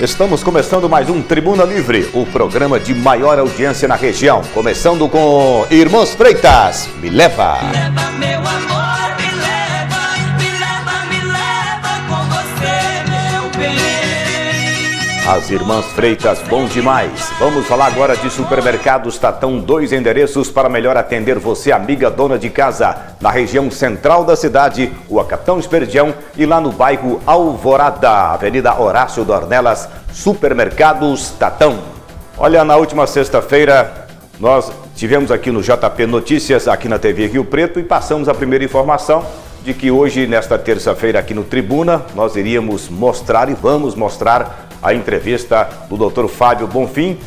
Estamos começando mais um Tribuna Livre, o programa de maior audiência na região. Começando com Irmãos Freitas, Me Leva. Me leva, meu amor, me leva com você, meu bem. As Irmãs Freitas, bom demais. Vamos falar agora de Supermercados Tatão, 2 endereços para melhor atender você, amiga dona de casa, na região central da cidade, Rua Capitão Esperdião, e lá no bairro Alvorada, Avenida Horácio Dornelas, Supermercados Tatão. Olha, na última sexta-feira, nós tivemos aqui no JP Notícias, aqui na TV Rio Preto, e passamos a primeira informação de que hoje, nesta terça-feira, aqui no Tribuna, nós iríamos mostrar e vamos mostrar a entrevista do Dr. Fábio Bonfim,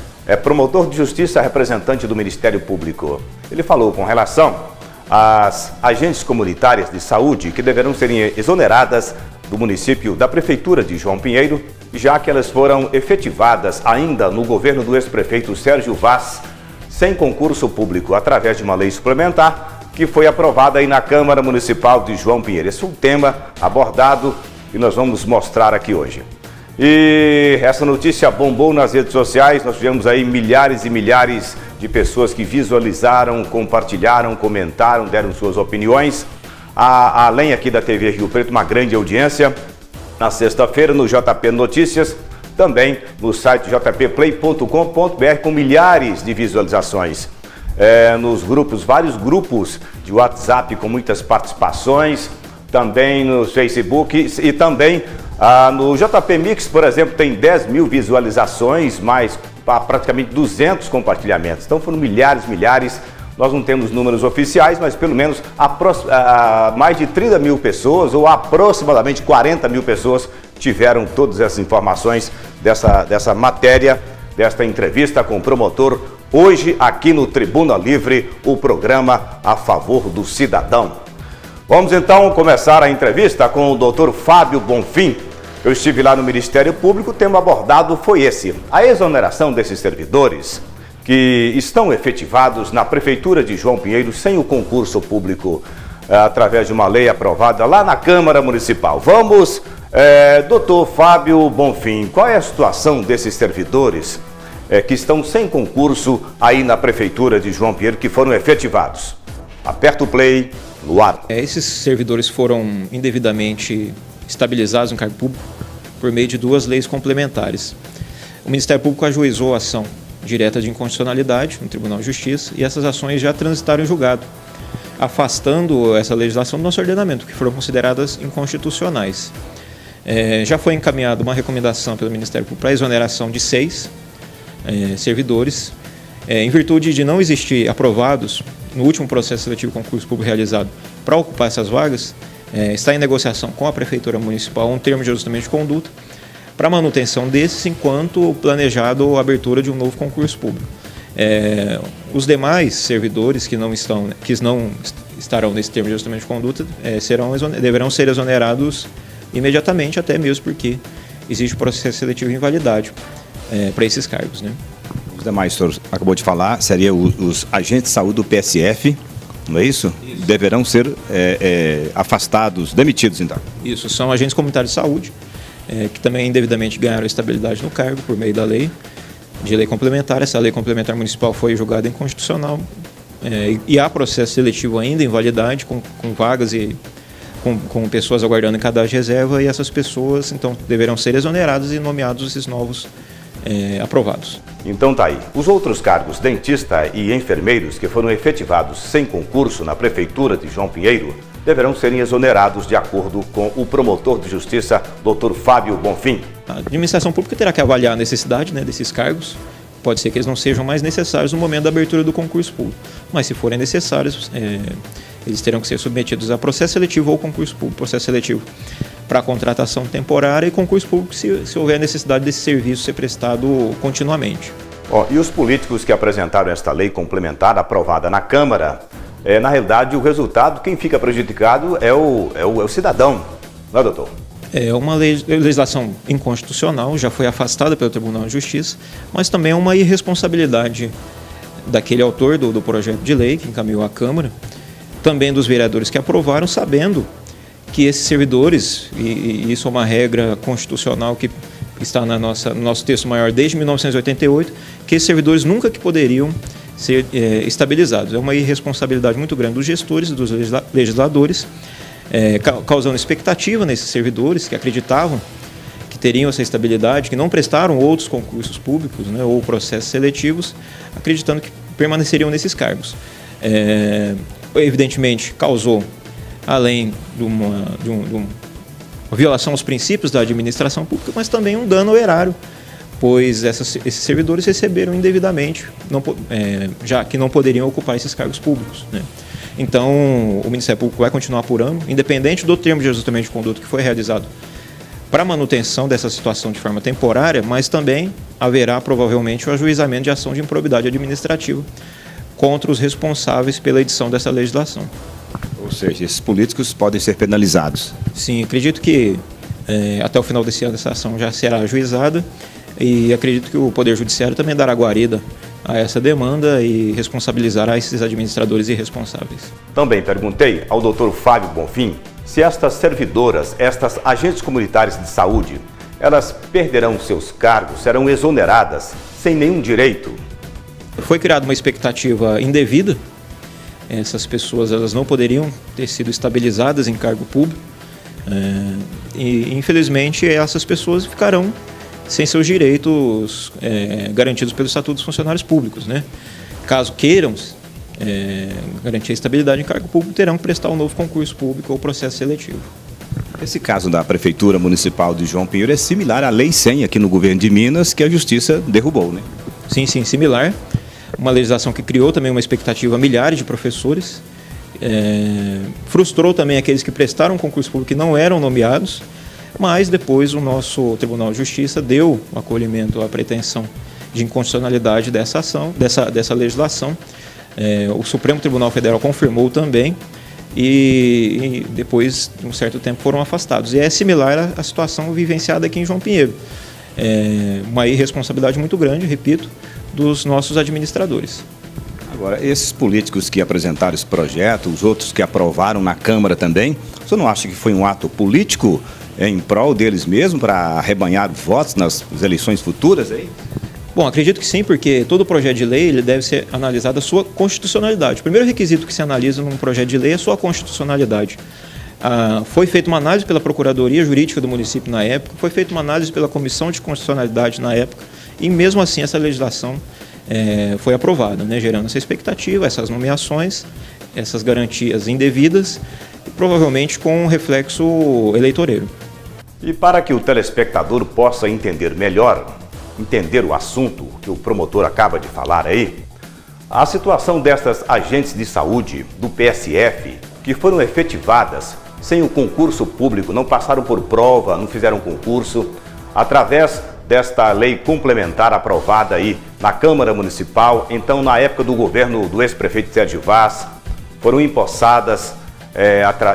promotor de justiça, representante do Ministério Público. Ele falou com relação às agentes comunitárias de saúde que deverão ser exoneradas do município da Prefeitura de João Pinheiro, já que elas foram efetivadas ainda no governo do ex-prefeito Sérgio Vaz, sem concurso público, através de uma lei suplementar que foi aprovada aí na Câmara Municipal de João Pinheiro. Esse é um tema abordado e nós vamos mostrar aqui hoje. E essa notícia bombou nas redes sociais, nós tivemos aí milhares e milhares de pessoas que visualizaram, compartilharam, comentaram, deram suas opiniões. Além aqui da TV Rio Preto, uma grande audiência na sexta-feira no JP Notícias, também no site jpplay.com.br com milhares de visualizações. Nos grupos, vários grupos de WhatsApp com muitas participações, também no Facebook e também no JP Mix, por exemplo, tem 10 mil visualizações, mais praticamente 200 compartilhamentos. Então foram milhares. Nós não temos números oficiais, mas pelo menos mais de 30 mil pessoas ou aproximadamente 40 mil pessoas tiveram todas essas informações dessa matéria, desta entrevista com o promotor, hoje aqui no Tribuna Livre, o programa a favor do cidadão. Vamos então começar a entrevista com o Dr. Fábio Bonfim. Eu estive lá no Ministério Público, o tema abordado foi esse: a exoneração desses servidores que estão efetivados na Prefeitura de João Pinheiro sem o concurso público, através de uma lei aprovada lá na Câmara Municipal. Vamos, doutor Fábio Bonfim, qual é a situação desses servidores que estão sem concurso aí na Prefeitura de João Pinheiro, que foram efetivados? Aperta o play no ar. Esses servidores foram indevidamente estabilizados no cargo público por meio de 2 leis complementares. O Ministério Público ajuizou a ação direta de inconstitucionalidade no Tribunal de Justiça e essas ações já transitaram em julgado, afastando essa legislação do nosso ordenamento, que foram consideradas inconstitucionais. Já foi encaminhada uma recomendação pelo Ministério Público para a exoneração de 6 servidores, em virtude de não existir aprovados no último processo seletivo concurso público realizado para ocupar essas vagas. Está em negociação com a Prefeitura Municipal um termo de ajustamento de conduta para manutenção desses, enquanto planejado a abertura de um novo concurso público. Os demais servidores que não estarão nesse termo de ajustamento de conduta deverão ser exonerados imediatamente, até mesmo porque existe o processo seletivo em validade para esses cargos, né? Os demais, o senhor acabou de falar, seria os agentes de saúde do PSF, não é isso? Deverão ser afastados, demitidos, então. Isso, são agentes comunitários de saúde, que também devidamente ganharam estabilidade no cargo por meio da lei complementar. Essa lei complementar municipal foi julgada inconstitucional e há processo seletivo ainda em validade, com vagas e com pessoas aguardando em cadastro de reserva, e essas pessoas, então, deverão ser exoneradas e nomeados esses novos aprovados. Então tá aí. Os outros cargos, dentista e enfermeiros, que foram efetivados sem concurso na Prefeitura de João Pinheiro, deverão ser exonerados de acordo com o promotor de justiça, Dr. Fábio Bonfim. A administração pública terá que avaliar a necessidade, desses cargos. Pode ser que eles não sejam mais necessários no momento da abertura do concurso público, mas se forem necessários, eles terão que ser submetidos a processo seletivo ou concurso público. Processo seletivo para contratação temporária e concurso público se houver necessidade desse serviço ser prestado continuamente. E os políticos que apresentaram esta lei complementar aprovada na Câmara, na realidade o resultado, quem fica prejudicado é o cidadão, não é, doutor? É uma legislação inconstitucional, já foi afastada pelo Tribunal de Justiça, mas também é uma irresponsabilidade daquele autor do projeto de lei que encaminhou à Câmara, também dos vereadores que aprovaram, sabendo que esses servidores, e isso é uma regra constitucional que está no nosso texto maior desde 1988, que esses servidores nunca que poderiam ser estabilizados. É uma irresponsabilidade muito grande dos gestores, dos legisladores, causando expectativa nesses servidores que acreditavam que teriam essa estabilidade, que não prestaram outros concursos públicos, né, ou processos seletivos, acreditando que permaneceriam nesses cargos. Evidentemente, causou, além de uma violação aos princípios da administração pública, mas também um dano ao erário, pois esses servidores receberam indevidamente, já que não poderiam ocupar esses cargos públicos, né? Então, o Ministério Público vai continuar apurando, independente do termo de ajustamento de conduta que foi realizado para manutenção dessa situação de forma temporária, mas também haverá provavelmente o ajuizamento de ação de improbidade administrativa contra os responsáveis pela edição dessa legislação. Ou seja, esses políticos podem ser penalizados. Sim, acredito que até o final desse ano essa ação já será ajuizada e acredito que o Poder Judiciário também dará guarida a essa demanda e responsabilizará esses administradores irresponsáveis. Também perguntei ao Dr. Fábio Bonfim se estas servidoras, estas agentes comunitárias de saúde, elas perderão seus cargos, serão exoneradas sem nenhum direito. Foi criada uma expectativa indevida. Essas pessoas elas não poderiam ter sido estabilizadas em cargo público e, infelizmente, essas pessoas ficarão sem seus direitos garantidos pelo Estatuto dos Funcionários Públicos, né? Caso queiram garantir a estabilidade em cargo público, terão que prestar um novo concurso público ou processo seletivo. Esse caso da Prefeitura Municipal de João Pinheiro é similar à Lei 100 aqui no governo de Minas, que a Justiça derrubou, né? Sim, similar. Uma legislação que criou também uma expectativa a milhares de professores, frustrou também aqueles que prestaram concurso público e não eram nomeados, mas depois o nosso Tribunal de Justiça deu acolhimento à pretensão de inconstitucionalidade dessa ação, dessa legislação. O Supremo Tribunal Federal confirmou também e depois de um certo tempo foram afastados. E é similar à situação vivenciada aqui em João Pinheiro. Uma irresponsabilidade muito grande, repito, dos nossos administradores. Agora, esses políticos que apresentaram esse projeto, os outros que aprovaram na Câmara também, você não acha que foi um ato político em prol deles mesmos para arrebanhar votos nas eleições futuras aí? Bom, acredito que sim, porque todo projeto de lei ele deve ser analisado a sua constitucionalidade. O primeiro requisito que se analisa num projeto de lei é a sua constitucionalidade. Foi feita uma análise pela Procuradoria Jurídica do município na época, foi feita uma análise pela Comissão de Constitucionalidade na época, e mesmo assim essa legislação foi aprovada, né, gerando essa expectativa, essas nomeações, essas garantias indevidas, e provavelmente com um reflexo eleitoreiro. E para que o telespectador possa entender melhor, entender o assunto que o promotor acaba de falar aí, a situação destas agentes de saúde do PSF que foram efetivadas sem o concurso público, não passaram por prova, não fizeram concurso, através desta lei complementar aprovada aí na Câmara Municipal, então na época do governo do ex-prefeito Sérgio Vaz, foram empossadas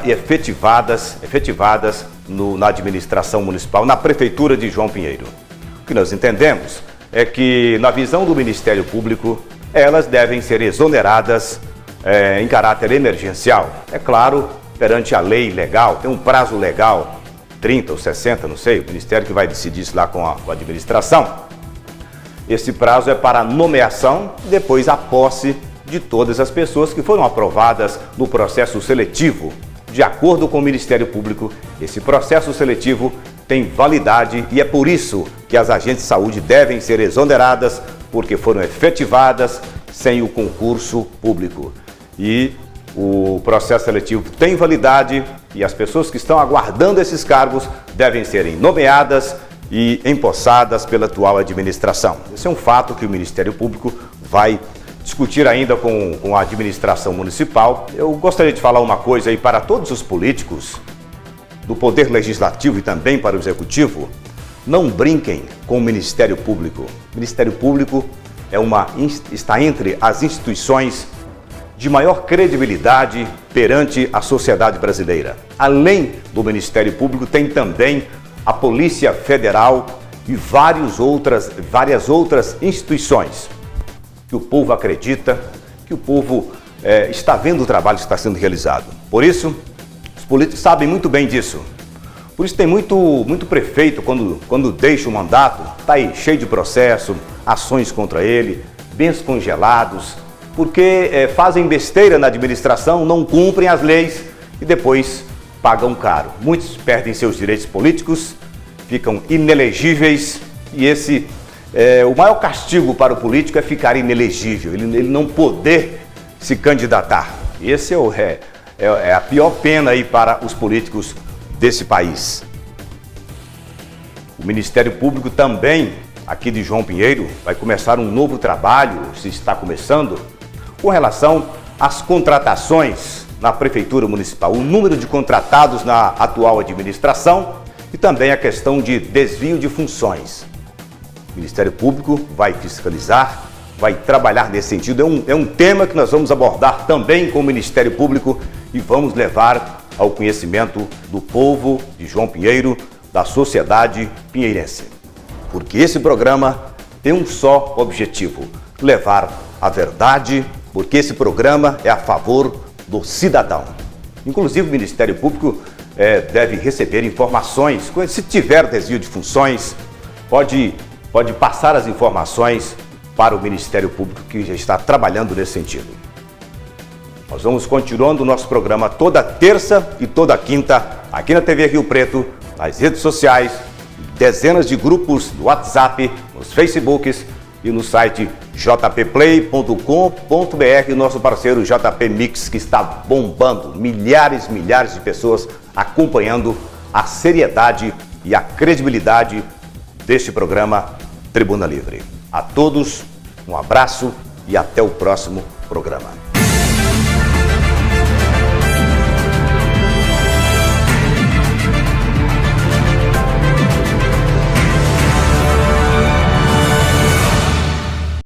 e efetivadas na administração municipal, na Prefeitura de João Pinheiro. O que nós entendemos é que, na visão do Ministério Público, elas devem ser exoneradas em caráter emergencial. É claro, perante a lei legal, tem um prazo legal, 30 ou 60, não sei, o Ministério que vai decidir isso lá com a administração. Esse prazo é para nomeação e depois a posse de todas as pessoas que foram aprovadas no processo seletivo. De acordo com o Ministério Público, esse processo seletivo tem validade e é por isso que as agentes de saúde devem ser exoneradas, porque foram efetivadas sem o concurso público. E o processo seletivo tem validade e as pessoas que estão aguardando esses cargos devem serem nomeadas e empossadas pela atual administração. Esse é um fato que o Ministério Público vai discutir ainda com a administração municipal. Eu gostaria de falar uma coisa aí para todos os políticos do Poder Legislativo e também para o Executivo: não brinquem com o Ministério Público. O Ministério Público está entre as instituições de maior credibilidade perante a sociedade brasileira. Além do Ministério Público, tem também a Polícia Federal e várias outras instituições que o povo acredita, que o povo está vendo o trabalho que está sendo realizado. Por isso, os políticos sabem muito bem disso. Por isso tem muito prefeito, quando deixa o mandato, está aí cheio de processo, ações contra ele, bens congelados, porque fazem besteira na administração, não cumprem as leis e depois pagam caro. Muitos perdem seus direitos políticos, ficam inelegíveis e o maior castigo para o político é ficar inelegível, ele não poder se candidatar. Esse é a pior pena aí para os políticos desse país. O Ministério Público também, aqui de João Pinheiro, vai começar um novo trabalho, se está começando, com relação às contratações na Prefeitura Municipal, o número de contratados na atual administração e também a questão de desvio de funções. O Ministério Público vai fiscalizar, vai trabalhar nesse sentido. É um tema que nós vamos abordar também com o Ministério Público e vamos levar ao conhecimento do povo de João Pinheiro, da sociedade pinheirense. Porque esse programa tem um só objetivo: levar a verdade, porque esse programa é a favor do cidadão. Inclusive o Ministério Público deve receber informações. Se tiver desvio de funções, pode passar as informações para o Ministério Público, que já está trabalhando nesse sentido. Nós vamos continuando o nosso programa toda terça e toda quinta, aqui na TV Rio Preto, nas redes sociais, dezenas de grupos no WhatsApp, nos Facebooks e no site jpplay.com.br, nosso parceiro JP Mix, que está bombando, milhares de pessoas acompanhando a seriedade e a credibilidade deste programa Tribuna Livre. A todos, um abraço e até o próximo programa.